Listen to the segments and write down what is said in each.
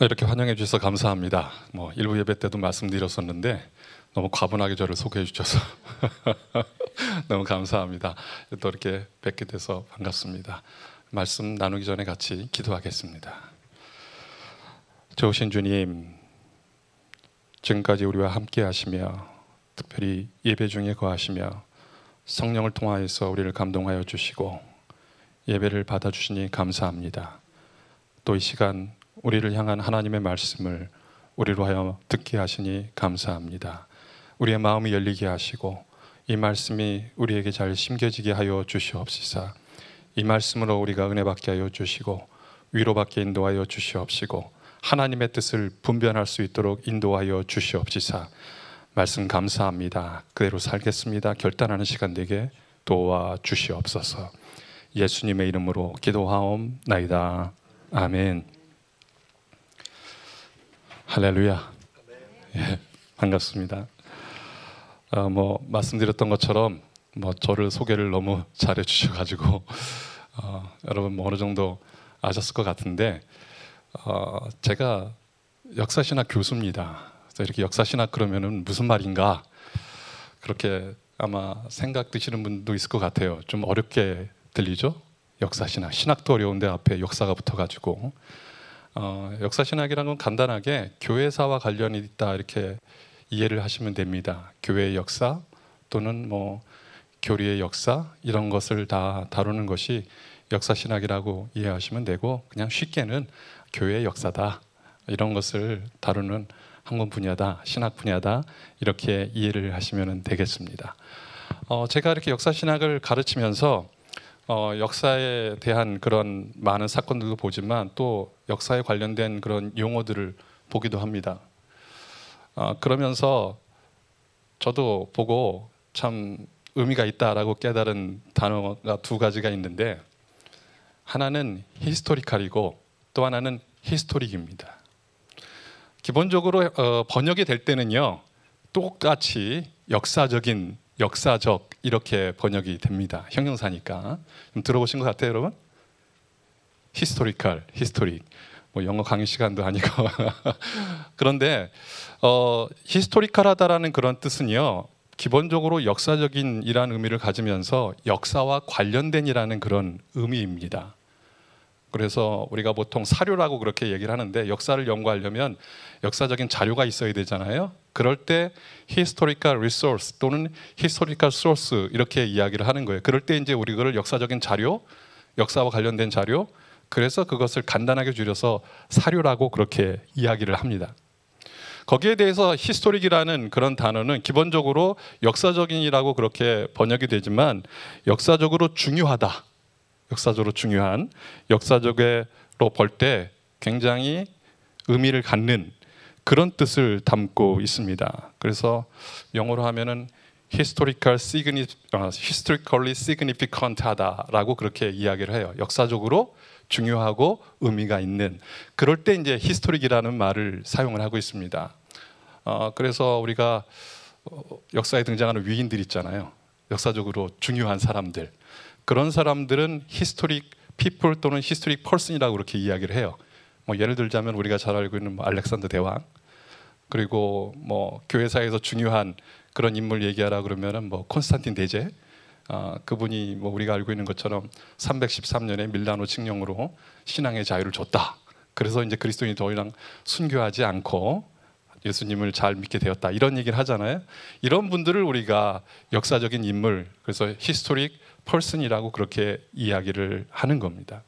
이렇게 환영해 주셔서 감사합니다. 일부 예배 때도 말씀드렸었는데 너무 과분하게 저를 소개해 주셔서 너무 감사합니다. 또 이렇게 뵙게 돼서 반갑습니다. 말씀 나누기 전에 같이 기도하겠습니다. 좋으신 주님, 지금까지 우리와 함께 하시며 특별히 예배 중에 거하시며 성령을 통하여서 우리를 감동하여 주시고 예배를 받아주시니 감사합니다. 또 이 시간 우리를 향한 하나님의 말씀을 우리로 하여 듣게 하시니 감사합니다. 우리의 마음이 열리게 하시고 이 말씀이 우리에게 잘 심겨지게 하여 주시옵시사. 이 말씀으로 우리가 은혜 받게 하여 주시고 위로받게 인도하여 주시옵시고 하나님의 뜻을 분별할 수 있도록 인도하여 주시옵시사. 말씀 감사합니다. 그대로 살겠습니다. 결단하는 시간 되게 도와주시옵소서. 예수님의 이름으로 기도하옵나이다. 아멘. 할렐루야. 예, 반갑습니다. 말씀드렸던 것처럼 저를 소개를 너무 잘해 주셔가지고 여러분 어느 정도 아셨을 것 같은데 제가 역사신학 교수입니다. 그래서 이렇게 역사신학 그러면은 무슨 말인가 그렇게 아마 생각 드시는 분도 있을 것 같아요. 좀 어렵게 들리죠? 역사신학, 신학도 어려운데 앞에 역사가 붙어가지고 역사신학이라는 건 간단하게 교회사와 관련이 있다 이렇게 이해를 하시면 됩니다. 교회의 역사 또는 교리의 역사 이런 것을 다 다루는 것이 역사신학이라고 이해하시면 되고 그냥 쉽게는 교회의 역사다 이런 것을 다루는 학문 분야다, 신학 분야다 이렇게 이해를 하시면 되겠습니다. 제가 이렇게 역사신학을 가르치면서 역사에 대한 그런 많은 사건들도 보지만 또 역사에 관련된 그런 용어들을 보기도 합니다. 그러면서 저도 보고 참 의미가 있다라고 깨달은 단어가 두 가지가 있는데 하나는 히스토리칼이고 또 하나는 히스토릭입니다. 기본적으로 번역이 될 때는요 똑같이 역사적 이렇게 번역이 됩니다. 형용사니까. 좀 들어보신 것 같아요, 여러분? 히스토리칼, 히스토릭. 영어 강의 시간도 아니고. 그런데 히스토리칼하다라는 그런 뜻은요. 기본적으로 역사적인이라는 의미를 가지면서 역사와 관련된이라는 그런 의미입니다. 그래서 우리가 보통 사료라고 그렇게 얘기를 하는데 역사를 연구하려면 역사적인 자료가 있어야 되잖아요. 그럴 때 historical resource 또는 historical source 이렇게 이야기를 하는 거예요. 그럴 때 이제 우리 그걸 역사적인 자료, 역사와 관련된 자료, 그래서 그것을 간단하게 줄여서 사료라고 그렇게 이야기를 합니다. 거기에 대해서 히스토릭이라는 그런 단어는 기본적으로 역사적인이라고 그렇게 번역이 되지만 역사적으로 중요하다. 역사적으로 중요한, 역사적으로 볼 때 굉장히 의미를 갖는 그런 뜻을 담고 있습니다. 그래서 영어로 하면은 historically significant 하다라고 그렇게 이야기를 해요. 역사적으로 중요하고 의미가 있는. 그럴 때 이제 historic이라는 말을 사용을 하고 있습니다. 그래서 우리가 역사에 등장하는 위인들 있잖아요. 역사적으로 중요한 사람들. 그런 사람들은 historic people 또는 historic person이라고 그렇게 이야기를 해요. 예를 들자면 우리가 잘 알고 있는 알렉산더 대왕, 그리고 교회사에서 중요한 그런 인물 얘기하라 그러면은 콘스탄틴 대제, 그분이 우리가 알고 있는 것처럼 313년에 밀라노 칙령으로 신앙의 자유를 줬다. 그래서 이제 그리스도인이 더 이상 순교하지 않고 예수님을 잘 믿게 되었다. 이런 얘기를 하잖아요. 이런 분들을 우리가 역사적인 인물, 그래서 historic person이라고 그렇게 이야기를 하는 겁니다.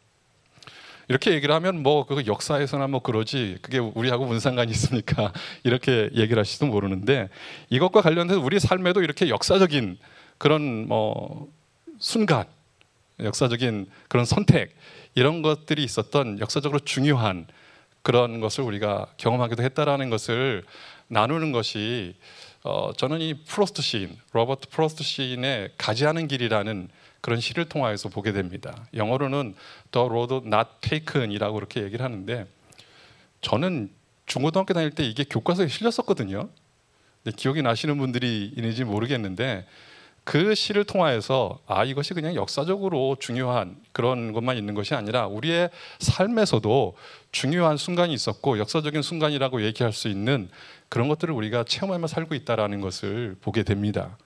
이렇게 얘기를 하면 그거 역사에서나 그러지 그게 우리하고 무슨 상관이 있습니까? 이렇게 얘기를 하실지도 모르는데 이것과 관련해서 우리 삶에도 이렇게 역사적인 그런 순간, 역사적인 그런 선택 이런 것들이 있었던 역사적으로 중요한 그런 것을 우리가 경험하기도 했다라는 것을 나누는 것이 저는 이 프로스트 시인, 로버트 프로스트 시인의 가지하는 길이라는 그런 시를 통하여서 보게 됩니다. 영어로는 The Road Not Taken이라고 그렇게 얘기를 하는데 저는 중고등학교 다닐 때 이게 교과서에 실렸었거든요. 근데 기억이 나시는 분들이 있는지 모르겠는데 그 시를 통하여서 이것이 그냥 역사적으로 중요한 그런 것만 있는 것이 아니라 우리의 삶에서도 중요한 순간이 있었고 역사적인 순간이라고 얘기할 수 있는 그런 것들을 우리가 체험하며 살고 있다는 것을 보게 됩니다.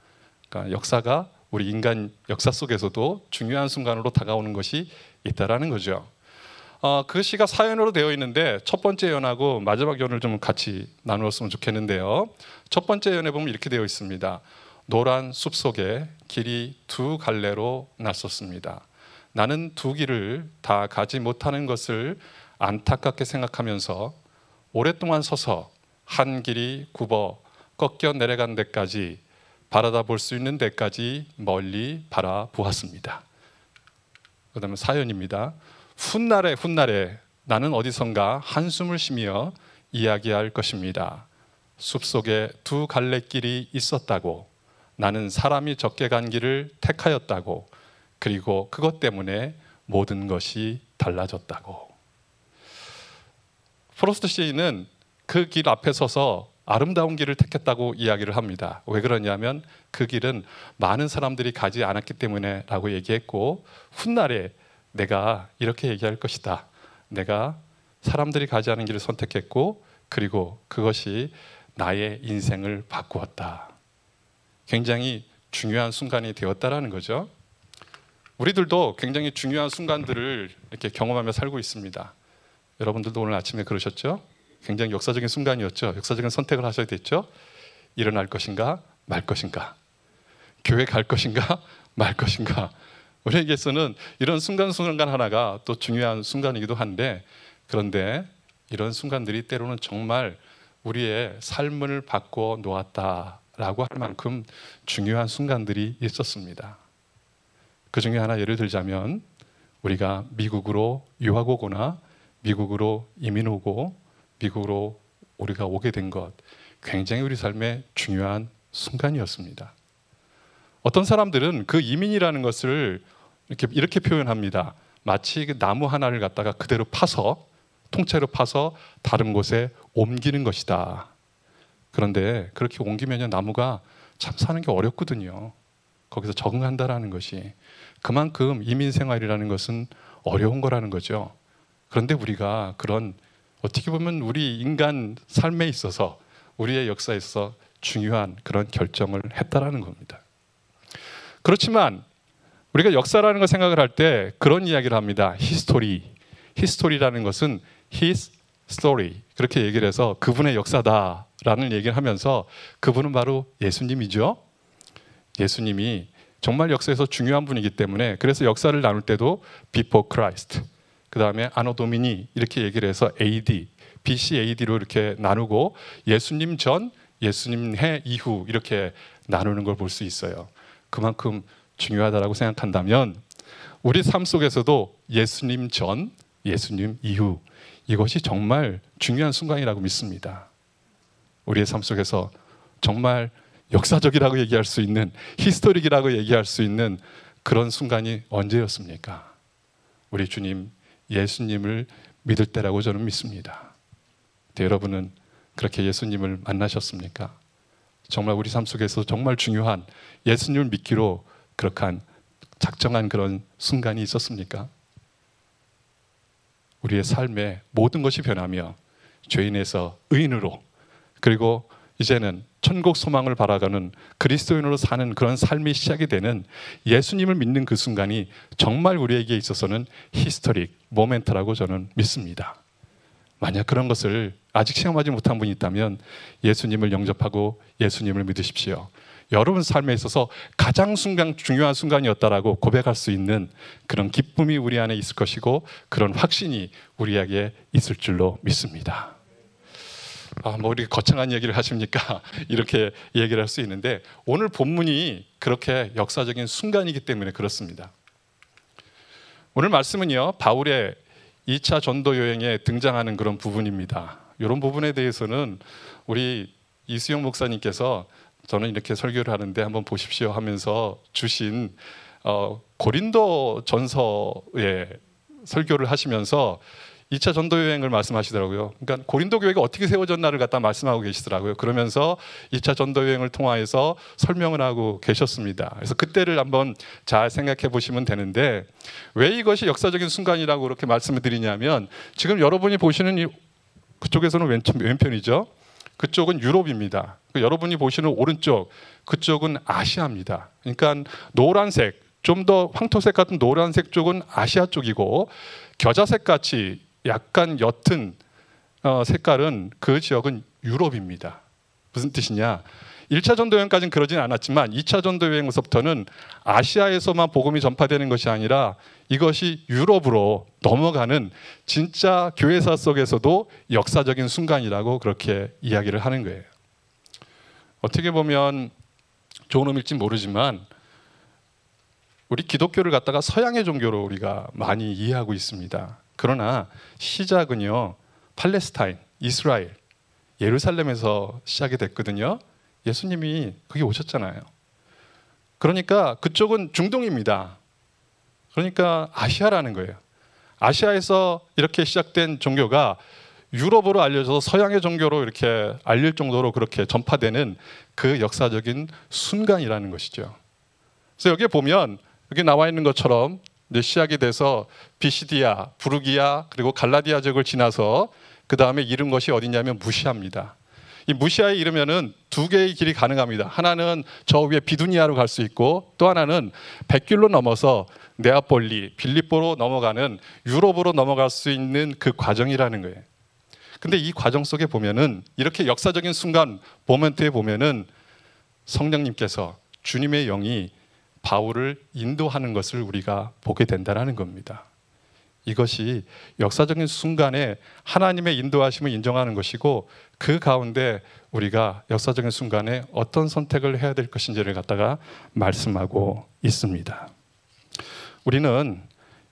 그러니까 역사가 우리 인간 역사 속에서도 중요한 순간으로 다가오는 것이 있다라는 거죠. 그 시가 사연으로 되어 있는데 첫 번째 연하고 마지막 연을 좀 같이 나누었으면 좋겠는데요. 첫 번째 연에 보면 이렇게 되어 있습니다. 노란 숲속에 길이 두 갈래로 났었습니다. 나는 두 길을 다 가지 못하는 것을 안타깝게 생각하면서 오랫동안 서서 한 길이 굽어 꺾여 내려간 데까지 바라다 볼 수 있는 데까지 멀리 바라보았습니다. 그 다음에 사연입니다. 훗날에 나는 어디선가 한숨을 쉬며 이야기할 것입니다. 숲속에 두 갈래길이 있었다고, 나는 사람이 적게 간 길을 택하였다고, 그리고 그것 때문에 모든 것이 달라졌다고. 프로스트 시인은 그 길 앞에 서서 아름다운 길을 택했다고 이야기를 합니다. 왜 그러냐면 그 길은 많은 사람들이 가지 않았기 때문에 라고 얘기했고, 훗날에 내가 이렇게 얘기할 것이다. 내가 사람들이 가지 않은 길을 선택했고 그리고 그것이 나의 인생을 바꾸었다. 굉장히 중요한 순간이 되었다라는 거죠. 우리들도 굉장히 중요한 순간들을 이렇게 경험하며 살고 있습니다. 여러분들도 오늘 아침에 그러셨죠? 굉장히 역사적인 순간이었죠. 역사적인 선택을 하셔야 됐죠. 일어날 것인가 말 것인가, 교회 갈 것인가 말 것인가. 우리에게서는 이런 순간순간 하나가 또 중요한 순간이기도 한데, 그런데 이런 순간들이 때로는 정말 우리의 삶을 바꿔 놓았다라고 할 만큼 중요한 순간들이 있었습니다. 그 중에 하나 예를 들자면 우리가 미국으로 유학 오거나 미국으로 이민 오고 미국으로 우리가 오게 된 것, 굉장히 우리 삶의 중요한 순간이었습니다. 어떤 사람들은 그 이민이라는 것을 이렇게 표현합니다. 마치 그 나무 하나를 갖다가 그대로 파서, 통째로 파서 다른 곳에 옮기는 것이다. 그런데 그렇게 옮기면 나무가 참 사는 게 어렵거든요. 거기서 적응한다라는 것이. 그만큼 이민 생활이라는 것은 어려운 거라는 거죠. 그런데 우리가 그런, 어떻게 보면 우리 인간 삶에 있어서, 우리의 역사에 있어서 중요한 그런 결정을 했다라는 겁니다. 그렇지만 우리가 역사라는 걸 생각을 할 때 그런 이야기를 합니다. 히스토리라는 것은 his story, 그렇게 얘기를 해서 그분의 역사다라는 얘기를 하면서, 그분은 바로 예수님이죠. 예수님이 정말 역사에서 중요한 분이기 때문에, 그래서 역사를 나눌 때도 before Christ, 그 다음에 anno domini 이렇게 얘기를 해서 AD, BC, AD로 이렇게 나누고 예수님 전, 예수님 해 이후 이렇게 나누는 걸 볼 수 있어요. 그만큼 중요하다라고 생각한다면 우리 삶 속에서도 예수님 전, 예수님 이후, 이것이 정말 중요한 순간이라고 믿습니다. 우리의 삶 속에서 정말 역사적이라고 얘기할 수 있는, 히스토릭이라고 얘기할 수 있는 그런 순간이 언제였습니까? 우리 주님 예수님을 믿을 때라고 저는 믿습니다. 여러분은 그렇게 예수님을 만나셨습니까? 정말 우리 삶 속에서 정말 중요한 예수님을 믿기로 그렇게 작정한 그런 순간이 있었습니까? 우리의 삶에 모든 것이 변하며 죄인에서 의인으로, 그리고 이제는 천국 소망을 바라가는 그리스도인으로 사는 그런 삶이 시작이 되는 예수님을 믿는 그 순간이 정말 우리에게 있어서는 히스토릭 모멘트라고 저는 믿습니다. 만약 그런 것을 아직 체험하지 못한 분이 있다면 예수님을 영접하고 예수님을 믿으십시오. 여러분 삶에 있어서 가장 중요한 순간이었다라고 고백할 수 있는 그런 기쁨이 우리 안에 있을 것이고, 그런 확신이 우리에게 있을 줄로 믿습니다. 뭐 이렇게 거창한 얘기를 하십니까? 이렇게 얘기를 할 수 있는데, 오늘 본문이 그렇게 역사적인 순간이기 때문에 그렇습니다. 오늘 말씀은요, 바울의 2차 전도 여행에 등장하는 그런 부분입니다. 이런 부분에 대해서는 우리 이수영 목사님께서, 저는 이렇게 설교를 하는데 한번 보십시오 하면서 주신 고린도 전서에 설교를 하시면서 2차 전도 여행을 말씀하시더라고요. 그러니까 고린도 교회가 어떻게 세워졌나를 갖다 말씀하고 계시더라고요. 그러면서 2차 전도 여행을 통하여서 설명을 하고 계셨습니다. 그래서 그때를 한번 잘 생각해 보시면 되는데, 왜 이것이 역사적인 순간이라고 그렇게 말씀을 드리냐면, 지금 여러분이 보시는 그쪽에서는 왼편이죠. 그쪽은 유럽입니다. 여러분이 보시는 오른쪽, 그쪽은 아시아입니다. 그러니까 노란색, 좀 더 황토색 같은 노란색 쪽은 아시아 쪽이고, 겨자색 같이 약간 옅은 색깔은 그 지역은 유럽입니다. 무슨 뜻이냐? 1차 전도 여행까지는 그러진 않았지만 2차 전도 여행에서부터는 아시아에서만 복음이 전파되는 것이 아니라 이것이 유럽으로 넘어가는 진짜 교회사 속에서도 역사적인 순간이라고 그렇게 이야기를 하는 거예요. 어떻게 보면 좋은 의미일지 모르지만 우리 기독교를 갖다가 서양의 종교로 우리가 많이 이해하고 있습니다. 그러나 시작은요, 팔레스타인, 이스라엘, 예루살렘에서 시작이 됐거든요. 예수님이 거기 오셨잖아요. 그러니까 그쪽은 중동입니다. 그러니까 아시아라는 거예요. 아시아에서 이렇게 시작된 종교가 유럽으로 알려져서 서양의 종교로 이렇게 알릴 정도로 그렇게 전파되는 그 역사적인 순간이라는 것이죠. 그래서 여기에 보면 여기 나와 있는 것처럼 이제 시작이 돼서 비시디아, 부르기아, 그리고 갈라디아 지역을 지나서 그 다음에 이른 것이 어디냐면 무시아입니다. 이 무시아에 이르면은 두 개의 길이 가능합니다. 하나는 저 위에 비두니아로 갈 수 있고, 또 하나는 백길로 넘어서 네아폴리, 빌립보로 넘어가는 유럽으로 넘어갈 수 있는 그 과정이라는 거예요. 근데 이 과정 속에 보면은 이렇게 역사적인 순간 모멘트에 보면은 성령님께서, 주님의 영이 바울을 인도하는 것을 우리가 보게 된다는 겁니다. 이것이 역사적인 순간에 하나님의 인도하심을 인정하는 것이고, 그 가운데 우리가 역사적인 순간에 어떤 선택을 해야 될 것인지를 갖다가 말씀하고 있습니다. 우리는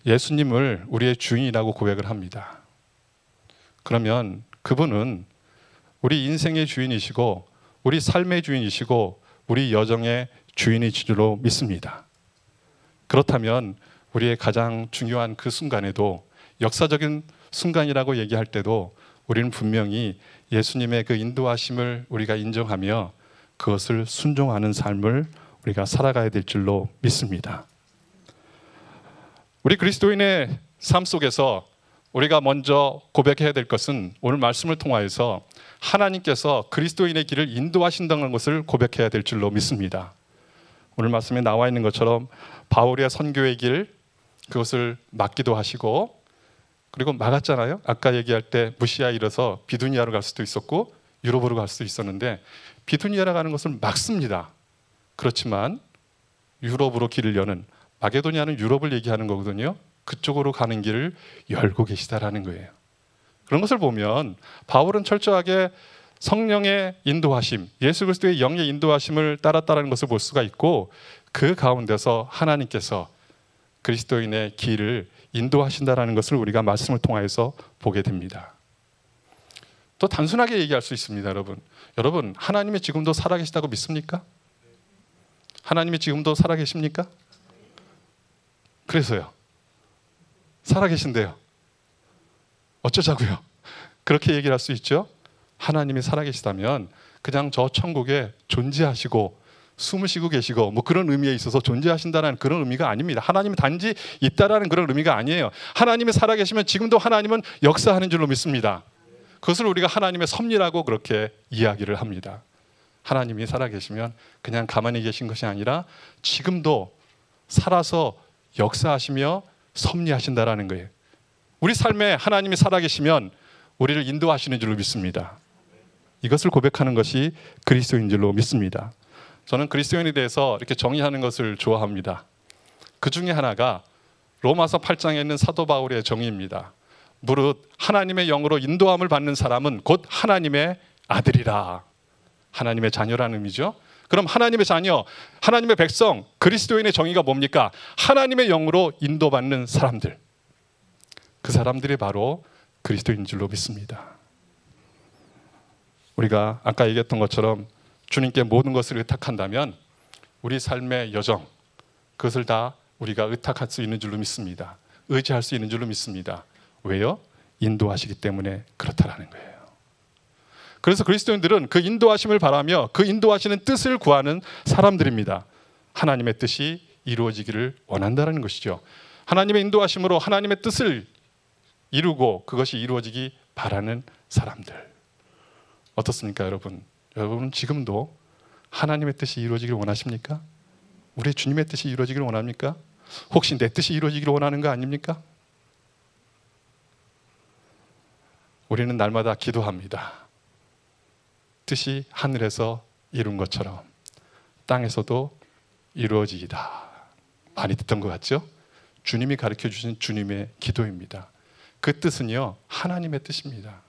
예수님을 우리의 주인이라고 고백을 합니다. 그러면 그분은 우리 인생의 주인이시고 우리 삶의 주인이시고 우리 여정의 주인이신 줄로 믿습니다. 그렇다면 우리의 가장 중요한 그 순간에도, 역사적인 순간이라고 얘기할 때도 우리는 분명히 예수님의 그 인도하심을 우리가 인정하며 그것을 순종하는 삶을 우리가 살아가야 될 줄로 믿습니다. 우리 그리스도인의 삶 속에서 우리가 먼저 고백해야 될 것은, 오늘 말씀을 통하여서 하나님께서 그리스도인의 길을 인도하신다는 것을 고백해야 될 줄로 믿습니다. 오늘 말씀에 나와 있는 것처럼 바울의 선교의 길, 그것을 막기도 하시고, 그리고 막았잖아요. 아까 얘기할 때 무시아에 이르러서 비두니아로 갈 수도 있었고 유럽으로 갈 수도 있었는데, 비두니아로 가는 것을 막습니다. 그렇지만 유럽으로 길을 여는, 마게도니아는 유럽을 얘기하는 거거든요. 그쪽으로 가는 길을 열고 계시다라는 거예요. 그런 것을 보면 바울은 철저하게 성령의 인도하심, 예수 그리스도의 영의 인도하심을 따랐다는 것을 볼 수가 있고, 그 가운데서 하나님께서 그리스도인의 길을 인도하신다는 것을 우리가 말씀을 통해서 보게 됩니다. 또 단순하게 얘기할 수 있습니다. 여러분 하나님이 지금도 살아계시다고 믿습니까? 하나님이 지금도 살아계십니까? 그래서요, 살아계신데요, 어쩌자고요? 그렇게 얘기를 할 수 있죠. 하나님이 살아계시다면 그냥 저 천국에 존재하시고 숨을 쉬고 계시고 뭐 그런 의미에 있어서 존재하신다는 그런 의미가 아닙니다. 하나님이 단지 있다라는 그런 의미가 아니에요. 하나님이 살아계시면 지금도 하나님은 역사하는 줄로 믿습니다. 그것을 우리가 하나님의 섭리라고 그렇게 이야기를 합니다. 하나님이 살아계시면 그냥 가만히 계신 것이 아니라 지금도 살아서 역사하시며 섭리하신다라는 거예요. 우리 삶에 하나님이 살아계시면 우리를 인도하시는 줄로 믿습니다. 이것을 고백하는 것이 그리스도인 줄로 믿습니다. 저는 그리스도인에 대해서 이렇게 정의하는 것을 좋아합니다. 그 중에 하나가 로마서 8장에 있는 사도 바울의 정의입니다. 무릇 하나님의 영으로 인도함을 받는 사람은 곧 하나님의 아들이라. 하나님의 자녀라는 의미죠. 그럼 하나님의 자녀, 하나님의 백성, 그리스도인의 정의가 뭡니까? 하나님의 영으로 인도받는 사람들. 그 사람들이 바로 그리스도인 줄로 믿습니다. 우리가 아까 얘기했던 것처럼 주님께 모든 것을 의탁한다면 우리 삶의 여정, 그것을 다 우리가 의탁할 수 있는 줄로 믿습니다. 의지할 수 있는 줄로 믿습니다. 왜요? 인도하시기 때문에 그렇다라는 거예요. 그래서 그리스도인들은 그 인도하심을 바라며 그 인도하시는 뜻을 구하는 사람들입니다. 하나님의 뜻이 이루어지기를 원한다는 것이죠. 하나님의 인도하심으로 하나님의 뜻을 이루고 그것이 이루어지기 바라는 사람들. 어떻습니까, 여러분? 여러분은 지금도 하나님의 뜻이 이루어지기를 원하십니까? 우리 주님의 뜻이 이루어지기를 원합니까? 혹시 내 뜻이 이루어지기를 원하는 거 아닙니까? 우리는 날마다 기도합니다. 뜻이 하늘에서 이룬 것처럼 땅에서도 이루어지이다. 많이 듣던 것 같죠? 주님이 가르쳐 주신 주님의 기도입니다. 그 뜻은요, 하나님의 뜻입니다.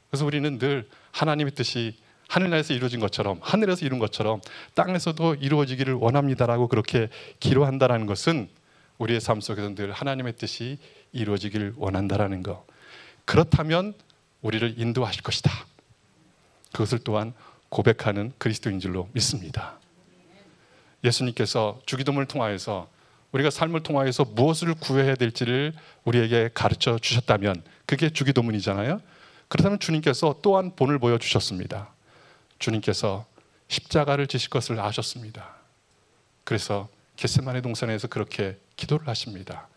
그래서 우리는 늘 하나님의 뜻이 하늘나라에서 이루어진 것처럼, 하늘에서 이룬 것처럼 땅에서도 이루어지기를 원합니다라고 그렇게 기도한다는 것은 우리의 삶 속에서 늘 하나님의 뜻이 이루어지기를 원한다는 것. 그렇다면 우리를 인도하실 것이다. 그것을 또한 고백하는 그리스도인 줄로 믿습니다. 예수님께서 주기도문을 통하여서 우리가 삶을 통하여서 무엇을 구해야 될지를 우리에게 가르쳐 주셨다면 그게 주기도문이잖아요. 그렇다면 주님께서 또한 본을 보여주셨습니다. 주님께서 십자가를 지실 것을 아셨습니다. 그래서 겟세마네 동산에서 그렇게 기도를 하십니다.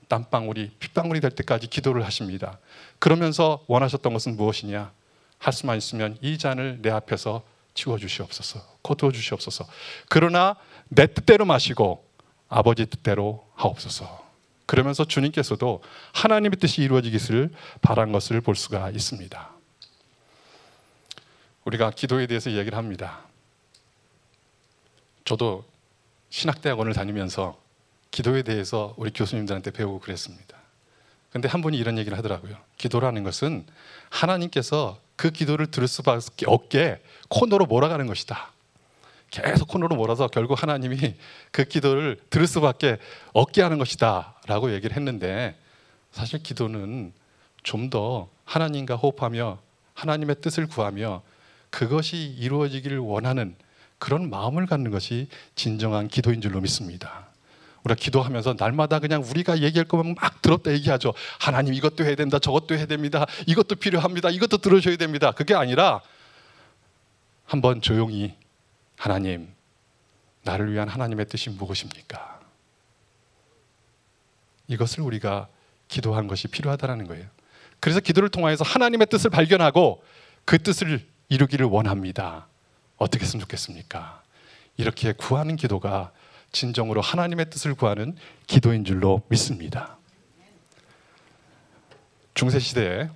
땀방울이 핏방울이 될 때까지 기도를 하십니다. 그러면서 원하셨던 것은 무엇이냐? 할 수만 있으면 이 잔을 내 앞에서 치워주시옵소서, 거두어 주시옵소서. 그러나 내 뜻대로 마시고 아버지 뜻대로 하옵소서. 그러면서 주님께서도 하나님의 뜻이 이루어지기를 바란 것을 볼 수가 있습니다. 우리가 기도에 대해서 얘기를 합니다. 저도 신학대학원을 다니면서 기도에 대해서 우리 교수님들한테 배우고 그랬습니다. 그런데 한 분이 이런 얘기를 하더라고요. 기도라는 것은 하나님께서 그 기도를 들을 수밖에 없게 코너로 몰아가는 것이다. 계속 코너로 몰아서 결국 하나님이 그 기도를 들을 수밖에 없게 하는 것이다 라고 얘기를 했는데, 사실 기도는 좀 더 하나님과 호흡하며 하나님의 뜻을 구하며 그것이 이루어지기를 원하는 그런 마음을 갖는 것이 진정한 기도인 줄로 믿습니다. 우리가 기도하면서 날마다 그냥 우리가 얘기할 거면 막 들었다 얘기하죠. 하나님 이것도 해야 된다, 저것도 해야 됩니다, 이것도 필요합니다, 이것도 들으셔야 됩니다. 그게 아니라 한번 조용히, 하나님, 나를 위한 하나님의 뜻이 무엇입니까? 이것을 우리가 기도한 것이 필요하다는 거예요. 그래서 기도를 통해서 하나님의 뜻을 발견하고 그 뜻을 이루기를 원합니다. 어떻게 했으면 좋겠습니까? 이렇게 구하는 기도가 진정으로 하나님의 뜻을 구하는 기도인 줄로 믿습니다. 중세시대에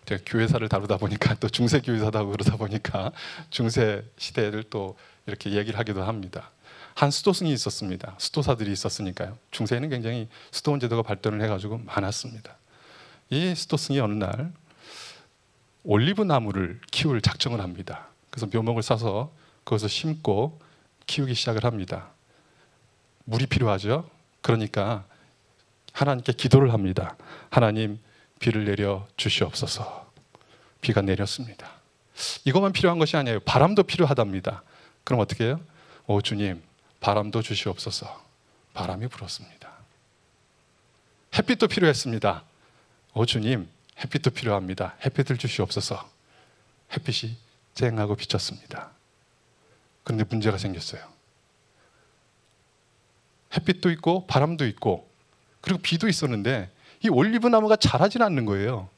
제가 교회사를 다루다 보니까 또 중세교회사다 그러다 보니까 중세시대를 또 이렇게 얘기를 하기도 합니다. 한 수도승이 있었습니다. 수도사들이 있었으니까요. 중세에는 굉장히 수도원 제도가 발전을 해가지고 많았습니다. 이 수도승이 어느 날 올리브 나무를 키울 작정을 합니다. 그래서 묘목을 사서 거기서 심고 키우기 시작을 합니다. 물이 필요하죠. 그러니까 하나님께 기도를 합니다. 하나님, 비를 내려 주시옵소서. 비가 내렸습니다. 이것만 필요한 것이 아니에요. 바람도 필요하답니다. 그럼 어떻게 해요? 오 주님, 바람도 주시옵소서. 바람이 불었습니다. 햇빛도 필요했습니다. 오 주님, 햇빛도 필요합니다. 햇빛을 주시옵소서. 햇빛이 쨍하고 비쳤습니다. 그런데 문제가 생겼어요. 햇빛도 있고 바람도 있고 그리고 비도 있었는데 이 올리브 나무가 자라진 않는 거예요.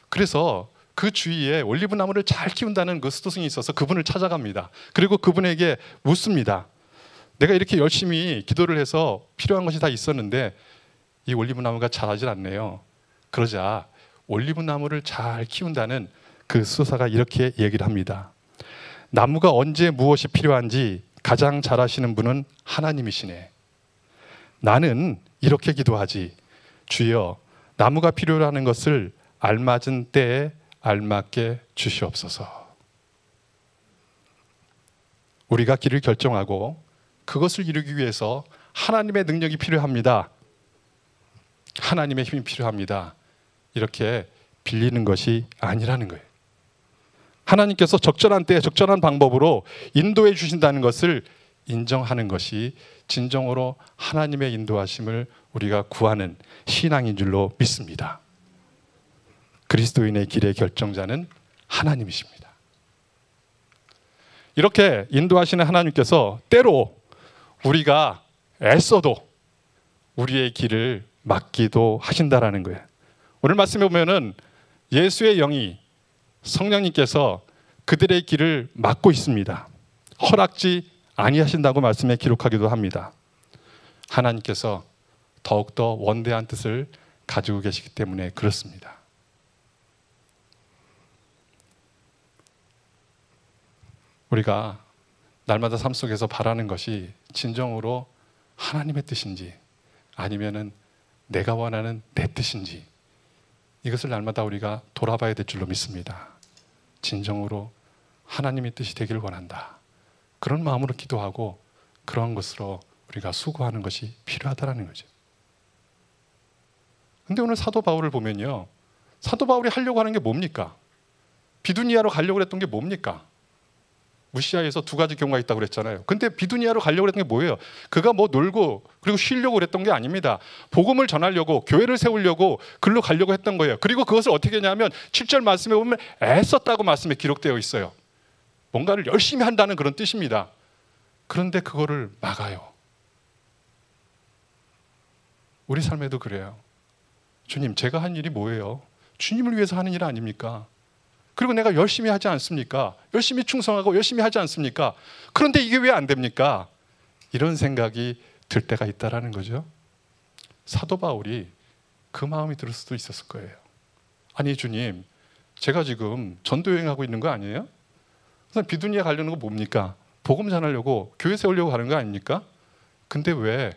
그래서 그 주위에 올리브 나무를 잘 키운다는 그 수도승이 있어서 그분을 찾아갑니다. 그리고 그분에게 묻습니다. 내가 이렇게 열심히 기도를 해서 필요한 것이 다 있었는데 이 올리브 나무가 자라질 않네요. 그러자 올리브 나무를 잘 키운다는 그 수도사가 이렇게 얘기를 합니다. 나무가 언제 무엇이 필요한지 가장 잘 아시는 분은 하나님이시네. 나는 이렇게 기도하지. 주여, 나무가 필요하는 것을 알맞은 때에 알맞게 주시옵소서. 우리가 길을 결정하고 그것을 이루기 위해서 하나님의 능력이 필요합니다. 하나님의 힘이 필요합니다. 이렇게 빌리는 것이 아니라는 거예요. 하나님께서 적절한 때에 적절한 방법으로 인도해 주신다는 것을 인정하는 것이 진정으로 하나님의 인도하심을 우리가 구하는 신앙인 줄로 믿습니다. 그리스도인의 길의 결정자는 하나님이십니다. 이렇게 인도하시는 하나님께서 때로 우리가 애써도 우리의 길을 막기도 하신다라는 거예요. 오늘 말씀에 보면은 예수의 영이 성령님께서 그들의 길을 막고 있습니다. 허락지 아니하신다고 말씀에 기록하기도 합니다. 하나님께서 더욱더 원대한 뜻을 가지고 계시기 때문에 그렇습니다. 우리가 날마다 삶 속에서 바라는 것이 진정으로 하나님의 뜻인지 아니면은 내가 원하는 내 뜻인지, 이것을 날마다 우리가 돌아봐야 될 줄로 믿습니다. 진정으로 하나님의 뜻이 되기를 원한다, 그런 마음으로 기도하고 그런 것으로 우리가 수고하는 것이 필요하다는 거죠. 근데 오늘 사도 바울을 보면요, 사도 바울이 하려고 하는 게 뭡니까? 비두니아로 가려고 했던 게 뭡니까? 무시아에서 두 가지 경우가 있다고 그랬잖아요. 근데 비두니아로 가려고 했던 게 뭐예요? 그가 뭐 놀고 그리고 쉬려고 그랬던 게 아닙니다. 복음을 전하려고, 교회를 세우려고 글로 가려고 했던 거예요. 그리고 그것을 어떻게 했냐면 7절 말씀에 보면 애썼다고 말씀에 기록되어 있어요. 뭔가를 열심히 한다는 그런 뜻입니다. 그런데 그거를 막아요. 우리 삶에도 그래요. 주님, 제가 한 일이 뭐예요? 주님을 위해서 하는 일 아닙니까? 그리고 내가 열심히 하지 않습니까? 열심히 충성하고 열심히 하지 않습니까? 그런데 이게 왜 안 됩니까? 이런 생각이 들 때가 있다라는 거죠. 사도 바울이 그 마음이 들 수도 있었을 거예요. 아니 주님, 제가 지금 전도 여행하고 있는 거 아니에요? 그래서 비두니아 가려는 거 뭡니까? 복음 전하려고, 교회 세우려고 하는 거 아닙니까? 근데 왜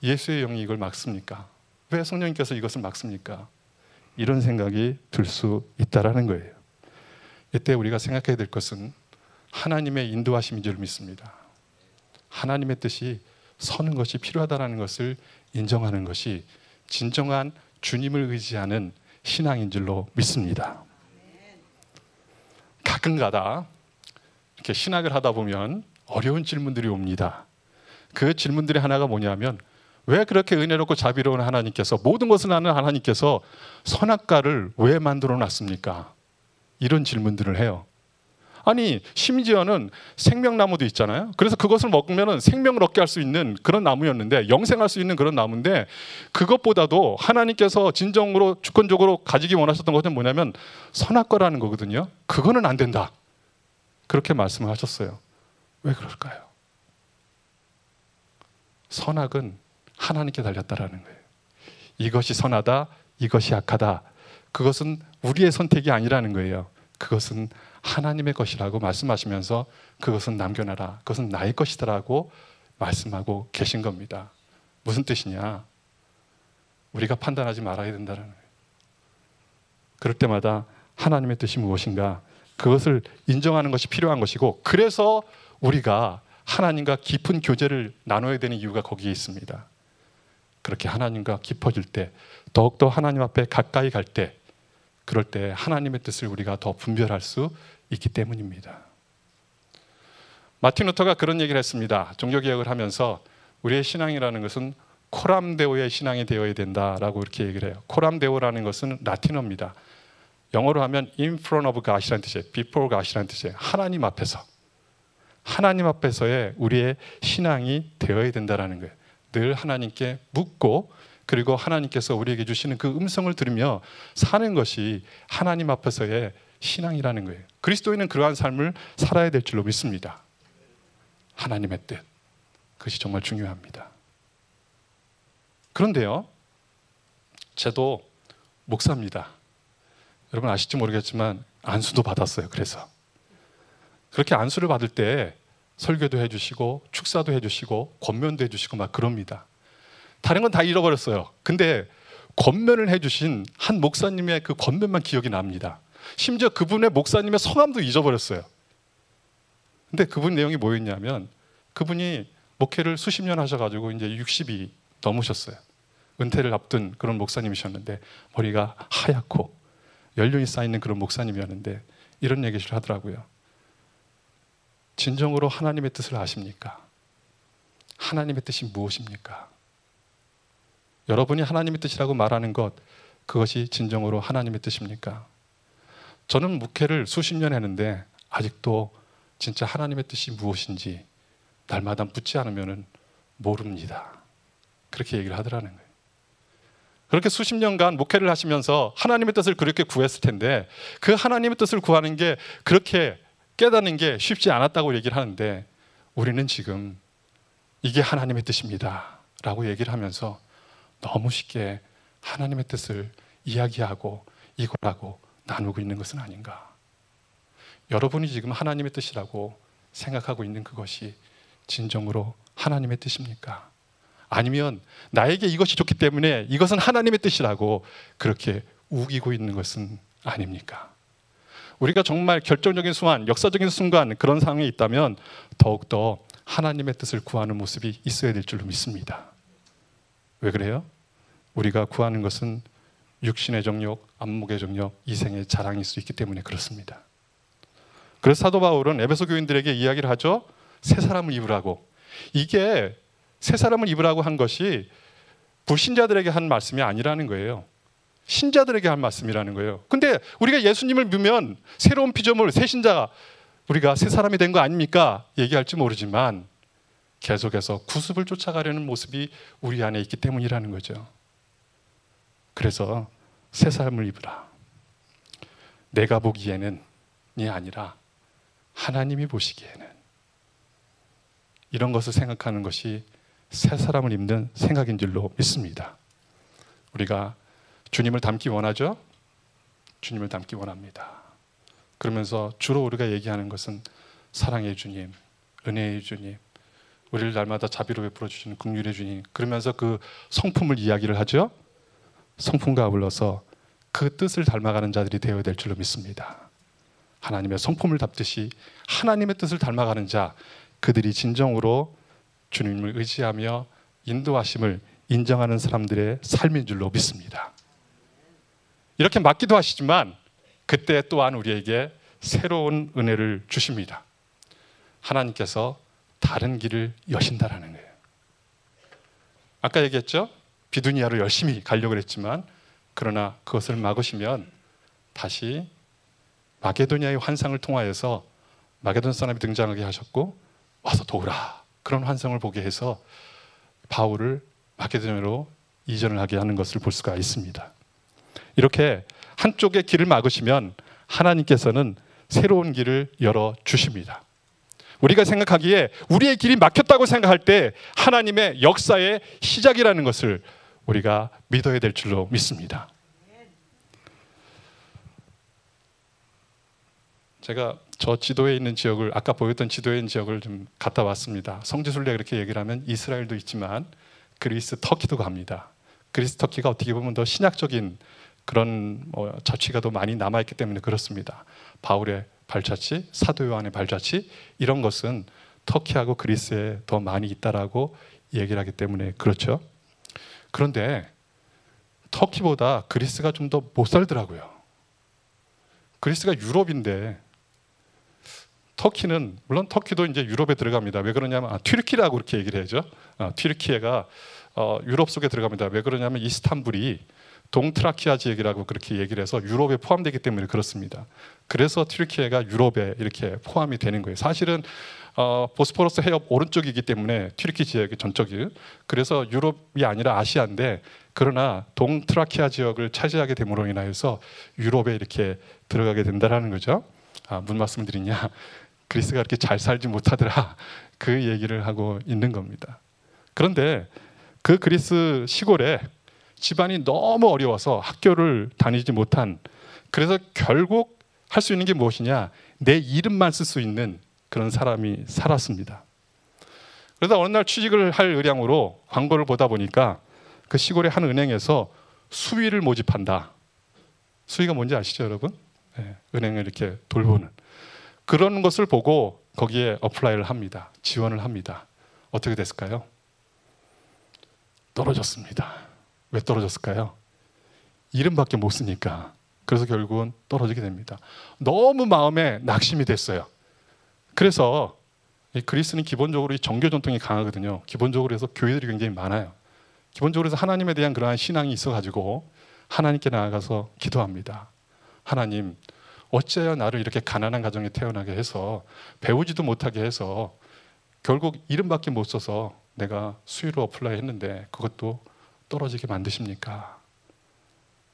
예수의 영이 이걸 막습니까? 왜 성령님께서 이것을 막습니까? 이런 생각이 들 수 있다라는 거예요. 이때 우리가 생각해야 될 것은 하나님의 인도하심인 줄 믿습니다. 하나님의 뜻이 서는 것이 필요하다는 것을 인정하는 것이 진정한 주님을 의지하는 신앙인 줄로 믿습니다. 가끔가다 이렇게 신학을 하다 보면 어려운 질문들이 옵니다. 그 질문들의 하나가 뭐냐면, 왜 그렇게 은혜롭고 자비로운 하나님께서, 모든 것을 아는 하나님께서 선악과를 왜 만들어 놨습니까? 이런 질문들을 해요. 아니 심지어는 생명나무도 있잖아요. 그래서 그것을 먹으면 생명을 얻게 할 수 있는 그런 나무였는데, 영생할 수 있는 그런 나무인데, 그것보다도 하나님께서 진정으로 주권적으로 가지기 원하셨던 것은 뭐냐면 선악과라는 거거든요. 그거는 안 된다, 그렇게 말씀을 하셨어요. 왜 그럴까요? 선악은 하나님께 달렸다라는 거예요. 이것이 선하다, 이것이 악하다, 그것은 우리의 선택이 아니라는 거예요. 그것은 하나님의 것이라고 말씀하시면서 그것은 남겨놔라, 그것은 나의 것이다라고 말씀하고 계신 겁니다. 무슨 뜻이냐? 우리가 판단하지 말아야 된다는 거예요. 그럴 때마다 하나님의 뜻이 무엇인가, 그것을 인정하는 것이 필요한 것이고, 그래서 우리가 하나님과 깊은 교제를 나눠야 되는 이유가 거기에 있습니다. 그렇게 하나님과 깊어질 때, 더욱더 하나님 앞에 가까이 갈 때, 그럴 때 하나님의 뜻을 우리가 더 분별할 수 있기 때문입니다. 마틴 루터가 그런 얘기를 했습니다. 종교개혁을 하면서 우리의 신앙이라는 것은 코람데오의 신앙이 되어야 된다라고 이렇게 얘기를 해요. 코람데오라는 것은 라틴어입니다. 영어로 하면 in front of God이라는 뜻이에요. before God이라는 뜻이에요. 하나님 앞에서, 하나님 앞에서의 우리의 신앙이 되어야 된다라는 거예요. 늘 하나님께 묻고, 그리고 하나님께서 우리에게 주시는 그 음성을 들으며 사는 것이 하나님 앞에서의 신앙이라는 거예요. 그리스도인은 그러한 삶을 살아야 될 줄로 믿습니다. 하나님의 뜻, 그것이 정말 중요합니다. 그런데요, 저도 목사입니다. 여러분 아실지 모르겠지만 안수도 받았어요. 그래서 그렇게 안수를 받을 때 설교도 해주시고 축사도 해주시고 권면도 해주시고 막 그럽니다. 다른 건 다 잃어버렸어요. 근데 권면을 해주신 한 목사님의 그 권면만 기억이 납니다. 심지어 그분의 목사님의 성함도 잊어버렸어요. 근데 그분 내용이 뭐였냐면, 그분이 목회를 수십 년 하셔가지고 이제 60이 넘으셨어요. 은퇴를 앞둔 그런 목사님이셨는데, 머리가 하얗고 연륜이 쌓이는 그런 목사님이었는데 이런 얘기를 하더라고요. 진정으로 하나님의 뜻을 아십니까? 하나님의 뜻이 무엇입니까? 여러분이 하나님의 뜻이라고 말하는 것, 그것이 진정으로 하나님의 뜻입니까? 저는 목회를 수십 년 했는데 아직도 진짜 하나님의 뜻이 무엇인지 날마다 묻지 않으면 모릅니다. 그렇게 얘기를 하더라는 거예요. 그렇게 수십 년간 목회를 하시면서 하나님의 뜻을 그렇게 구했을 텐데 그 하나님의 뜻을 구하는 게 그렇게 깨닫는 게 쉽지 않았다고 얘기를 하는데 우리는 지금 이게 하나님의 뜻입니다 라고 얘기를 하면서 너무 쉽게 하나님의 뜻을 이야기하고 이거라고 나누고 있는 것은 아닌가. 여러분이 지금 하나님의 뜻이라고 생각하고 있는 그것이 진정으로 하나님의 뜻입니까? 아니면 나에게 이것이 좋기 때문에 이것은 하나님의 뜻이라고 그렇게 우기고 있는 것은 아닙니까? 우리가 정말 결정적인 순간, 역사적인 순간 그런 상황에 있다면 더욱더 하나님의 뜻을 구하는 모습이 있어야 될 줄로 믿습니다. 왜 그래요? 우리가 구하는 것은 육신의 정욕, 안목의 정욕, 이생의 자랑일 수 있기 때문에 그렇습니다. 그래서 사도 바울은 에베소 교인들에게 이야기를 하죠. 새 사람을 입으라고. 이게 새 사람을 입으라고 한 것이 불신자들에게 한 말씀이 아니라는 거예요. 신자들에게 한 말씀이라는 거예요. 근데 우리가 예수님을 믿으면 새로운 피조물, 새 신자가 우리가 새 사람이 된 거 아닙니까? 얘기할지 모르지만 계속해서 구습을 쫓아가려는 모습이 우리 안에 있기 때문이라는 거죠. 그래서 새 사람을 입으라. 내가 보기에는 이 아니라 하나님이 보시기에는, 이런 것을 생각하는 것이 새 사람을 입는 생각인 줄로 믿습니다. 우리가 주님을 닮기 원하죠? 주님을 닮기 원합니다. 그러면서 주로 우리가 얘기하는 것은 사랑의 주님, 은혜의 주님, 우리를 날마다 자비로 베풀어 주시는 긍휼의 주님, 그러면서 그 성품을 이야기를 하죠. 성품과 아울러서 그 뜻을 닮아가는 자들이 되어야 될 줄로 믿습니다. 하나님의 성품을 닮듯이 하나님의 뜻을 닮아가는 자, 그들이 진정으로 주님을 의지하며 인도하심을 인정하는 사람들의 삶인 줄로 믿습니다. 이렇게 맡기도 하시지만 그때 또한 우리에게 새로운 은혜를 주십니다. 하나님께서 다른 길을 여신다라는 거예요. 아까 얘기했죠? 비두니아로 열심히 가려고 했지만 그러나 그것을 막으시면 다시 마게도니아의 환상을 통하여서 마게도냐 사람이 등장하게 하셨고 와서 도우라, 그런 환상을 보게 해서 바울을 마게도냐로 이전을 하게 하는 것을 볼 수가 있습니다. 이렇게 한쪽의 길을 막으시면 하나님께서는 새로운 길을 열어주십니다. 우리가 생각하기에 우리의 길이 막혔다고 생각할 때 하나님의 역사의 시작이라는 것을 우리가 믿어야 될 줄로 믿습니다. 제가 저 지도에 있는 지역을, 아까 보였던 지도에 있는 지역을 좀 갔다 왔습니다. 성지순례 그렇게 얘기를 하면 이스라엘도 있지만 그리스, 터키도 갑니다. 그리스, 터키가 어떻게 보면 더 신약적인 그런 자취가 더 많이 남아있기 때문에 그렇습니다. 바울의 발자취, 사도 요한의 발자취, 이런 것은 터키하고 그리스에 더 많이 있다라고 얘기를 하기 때문에 그렇죠. 그런데 터키보다 그리스가 좀 더 못 살더라고요. 그리스가 유럽인데 터키는, 물론 터키도 이제 유럽에 들어갑니다. 왜 그러냐면 튀르키라고 그렇게 얘기를 해죠. 튀르키예가 유럽 속에 들어갑니다. 왜 그러냐면 이스탄불이 동트라키아 지역이라고 그렇게 얘기를 해서 유럽에 포함되기 때문에 그렇습니다. 그래서 튀르키예가 유럽에 이렇게 포함이 되는 거예요. 사실은 보스포러스 해협 오른쪽이기 때문에 튀르키 지역이 전적이, 그래서 유럽이 아니라 아시아인데, 그러나 동트라키아 지역을 차지하게 됨으로 인하여서 유럽에 이렇게 들어가게 된다라는 거죠. 무슨 말씀을 드리냐, 그리스가 이렇게 잘 살지 못하더라, 그 얘기를 하고 있는 겁니다. 그런데 그 그리스 시골에 집안이 너무 어려워서 학교를 다니지 못한, 그래서 결국 할 수 있는 게 무엇이냐, 내 이름만 쓸 수 있는 그런 사람이 살았습니다. 그러다 어느 날 취직을 할 의향으로 광고를 보다 보니까 그 시골의 한 은행에서 수위를 모집한다. 수위가 뭔지 아시죠, 여러분? 네, 은행을 이렇게 돌보는 그런 것을 보고 거기에 어플라이를 합니다. 지원을 합니다. 어떻게 됐을까요? 떨어졌습니다. 왜 떨어졌을까요? 이름밖에 못 쓰니까. 그래서 결국은 떨어지게 됩니다. 너무 마음에 낙심이 됐어요. 그래서 이 그리스는 기본적으로 이 종교 전통이 강하거든요. 기본적으로 해서 교회들이 굉장히 많아요. 기본적으로 해서 하나님에 대한 그러한 신앙이 있어가지고 하나님께 나아가서 기도합니다. 하나님, 어째야 나를 이렇게 가난한 가정에 태어나게 해서 배우지도 못하게 해서 결국 이름밖에 못 써서 내가 수의로 어플라이 했는데 그것도 떨어지게 만드십니까?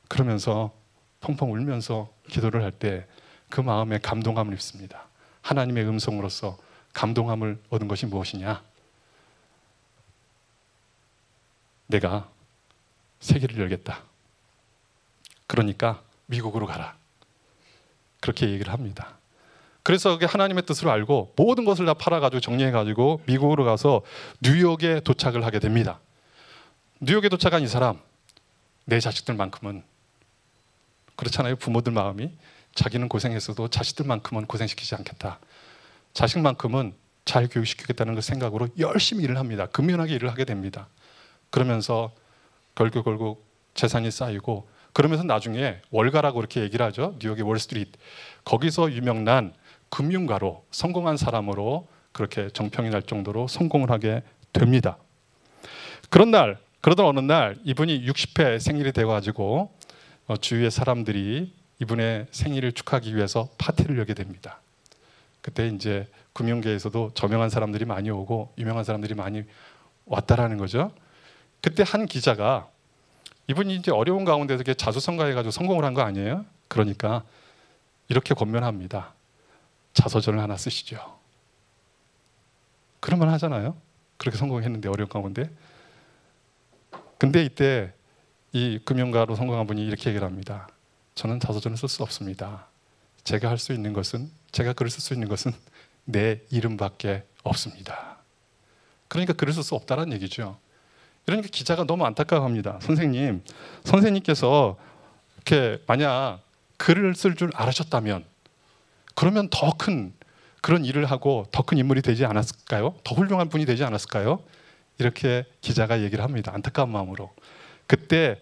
그러면서 펑펑 울면서 기도를 할 때 그 마음에 감동함을 입습니다. 하나님의 음성으로서 감동함을 얻은 것이 무엇이냐? 내가 세계를 열겠다. 그러니까 미국으로 가라. 그렇게 얘기를 합니다. 그래서 하나님의 뜻을 알고 모든 것을 다 팔아가지고 정리해가지고 미국으로 가서 뉴욕에 도착을 하게 됩니다. 뉴욕에 도착한 이 사람, 내 자식들만큼은, 그렇잖아요. 부모들 마음이 자기는 고생했어도 자식들만큼은 고생시키지 않겠다. 자식만큼은 잘 교육시키겠다는 그 생각으로 열심히 일을 합니다. 근면하게 일을 하게 됩니다. 그러면서 결국 재산이 쌓이고, 그러면서 나중에 월가라고 이렇게 얘기를 하죠. 뉴욕의 월스트리트. 거기서 유명난 금융가로 성공한 사람으로 그렇게 정평이 날 정도로 성공을 하게 됩니다. 그러던 어느 날 이분이 60회 생일이 돼가지고 주위의 사람들이 이분의 생일을 축하하기 위해서 파티를 열게 됩니다. 그때 이제 금융계에서도 저명한 사람들이 많이 오고 유명한 사람들이 많이 왔다라는 거죠. 그때 한 기자가, 이분이 이제 어려운 가운데서 이렇게 자수성가해가지고 성공을 한 거 아니에요? 그러니까 이렇게 권면합니다. 자서전을 하나 쓰시죠. 그러면 하잖아요. 그렇게 성공했는데 어려운 가운데. 근데 이때 이 금융가로 성공한 분이 이렇게 얘기를 합니다. 저는 자서전을 쓸 수 없습니다. 제가 할 수 있는 것은, 제가 글을 쓸 수 있는 것은 내 이름밖에 없습니다. 그러니까 글을 쓸 수 없다는 얘기죠. 그러니까 기자가 너무 안타까워합니다. 선생님께서 이렇게 만약 글을 쓸 줄 알으셨다면 그러면 더 큰 그런 일을 하고 더 큰 인물이 되지 않았을까요? 더 훌륭한 분이 되지 않았을까요? 이렇게 기자가 얘기를 합니다. 안타까운 마음으로. 그때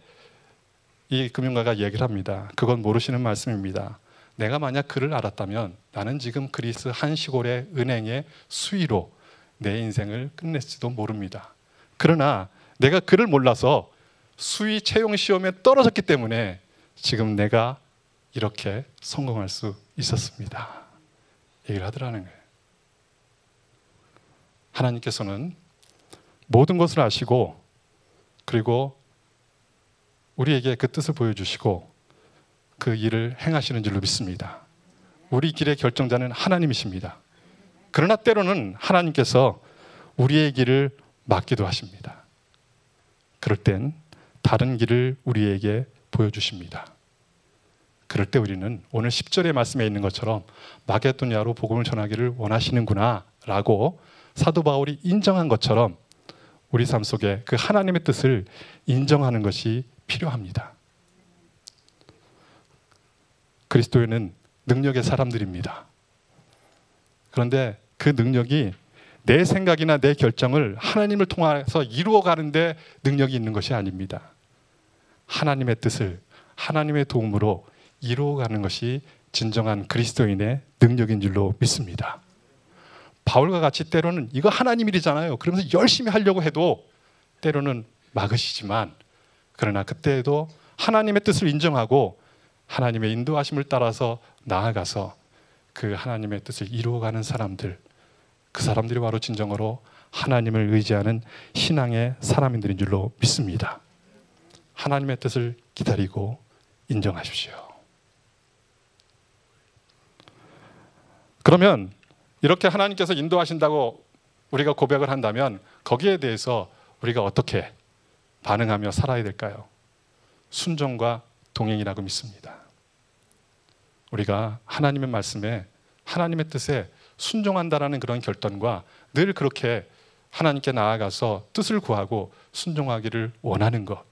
이 금융가가 얘기를 합니다. 그건 모르시는 말씀입니다. 내가 만약 글을 알았다면 나는 지금 그리스 한 시골의 은행의 수의로 내 인생을 끝냈지도 모릅니다. 그러나 내가 글을 몰라서 수의 채용 시험에 떨어졌기 때문에 지금 내가 이렇게 성공할 수 있었습니다. 얘기를 하더라는 거예요. 하나님께서는 모든 것을 아시고 그리고 우리에게 그 뜻을 보여주시고 그 일을 행하시는 줄로 믿습니다. 우리 길의 결정자는 하나님이십니다. 그러나 때로는 하나님께서 우리의 길을 막기도 하십니다. 그럴 땐 다른 길을 우리에게 보여주십니다. 그럴 때 우리는 오늘 10절의 말씀에 있는 것처럼 마게도냐로 복음을 전하기를 원하시는구나 라고 사도 바울이 인정한 것처럼 우리 삶 속에 그 하나님의 뜻을 인정하는 것이 필요합니다. 그리스도인은 능력의 사람들입니다. 그런데 그 능력이 내 생각이나 내 결정을 하나님을 통해서 이루어가는데 능력이 있는 것이 아닙니다. 하나님의 뜻을 하나님의 도움으로 이루어가는 것이 진정한 그리스도인의 능력인 줄로 믿습니다. 바울과 같이 때로는 이거 하나님 일이잖아요. 그러면서 열심히 하려고 해도 때로는 막으시지만, 그러나 그때에도 하나님의 뜻을 인정하고 하나님의 인도하심을 따라서 나아가서 그 하나님의 뜻을 이루어가는 사람들, 그 사람들이 바로 진정으로 하나님을 의지하는 신앙의 사람들인 줄로 믿습니다. 하나님의 뜻을 기다리고 인정하십시오. 그러면 이렇게 하나님께서 인도하신다고 우리가 고백을 한다면 거기에 대해서 우리가 어떻게 반응하며 살아야 될까요? 순종과 동행이라고 믿습니다. 우리가 하나님의 말씀에 하나님의 뜻에 순종한다라는 그런 결단과 늘 그렇게 하나님께 나아가서 뜻을 구하고 순종하기를 원하는 것,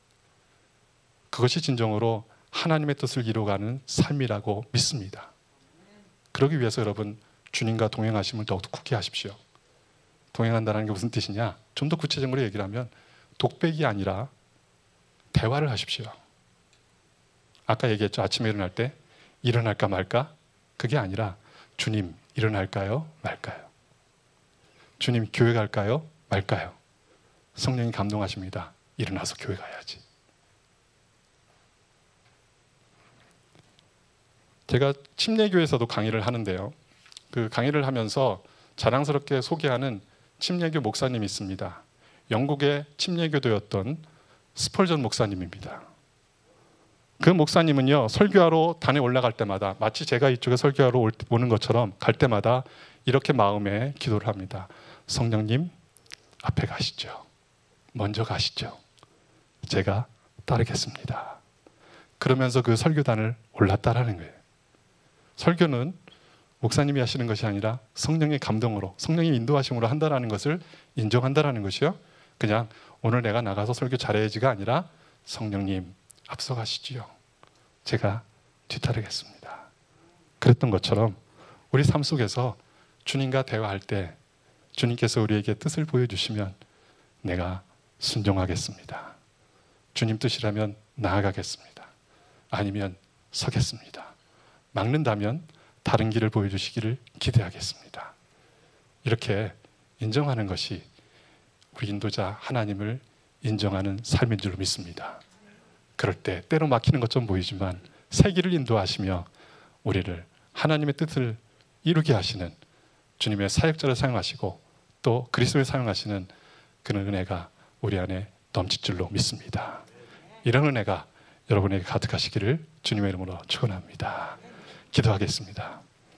그것이 진정으로 하나님의 뜻을 이루어가는 삶이라고 믿습니다. 그러기 위해서 여러분 주님과 동행하심을 더욱더 굳게 하십시오. 동행한다는 게 무슨 뜻이냐? 좀 더 구체적으로 얘기를 하면 독백이 아니라 대화를 하십시오. 아까 얘기했죠. 아침에 일어날 때 일어날까 말까? 그게 아니라 주님 일어날까요? 말까요? 주님 교회 갈까요? 말까요? 성령이 감동하십니다. 일어나서 교회 가야지. 제가 침례교에서도 강의를 하는데요. 그 강의를 하면서 자랑스럽게 소개하는 침례교 목사님이 있습니다. 영국의 침례교도였던 스펄전 목사님입니다. 그 목사님은요, 설교하러 단에 올라갈 때마다 마치 제가 이쪽에 설교하러 오는 것처럼 갈 때마다 이렇게 마음에 기도를 합니다. 성령님 앞에 가시죠. 먼저 가시죠. 제가 따르겠습니다. 그러면서 그 설교단을 올랐다라는 거예요. 설교는 목사님이 하시는 것이 아니라 성령의 감동으로, 성령의 인도하심으로 한다는 것을 인정한다는 것이요. 그냥 오늘 내가 나가서 설교 잘해야지가 아니라 성령님 앞서가시지요. 제가 뒤따르겠습니다. 그랬던 것처럼 우리 삶 속에서 주님과 대화할 때 주님께서 우리에게 뜻을 보여주시면 내가 순종하겠습니다. 주님 뜻이라면 나아가겠습니다. 아니면 서겠습니다. 막는다면 다른 길을 보여주시기를 기대하겠습니다. 이렇게 인정하는 것이 우리 인도자 하나님을 인정하는 삶인 줄 믿습니다. 그럴 때 때로 막히는 것처럼 보이지만 새 길을 인도하시며 우리를 하나님의 뜻을 이루게 하시는 주님의 사역자를 사용하시고 또 그리스도를 사용하시는 그런 은혜가 우리 안에 넘칠 줄로 믿습니다. 이런 은혜가 여러분에게 가득하시기를 주님의 이름으로 축원합니다. 기도하겠습니다.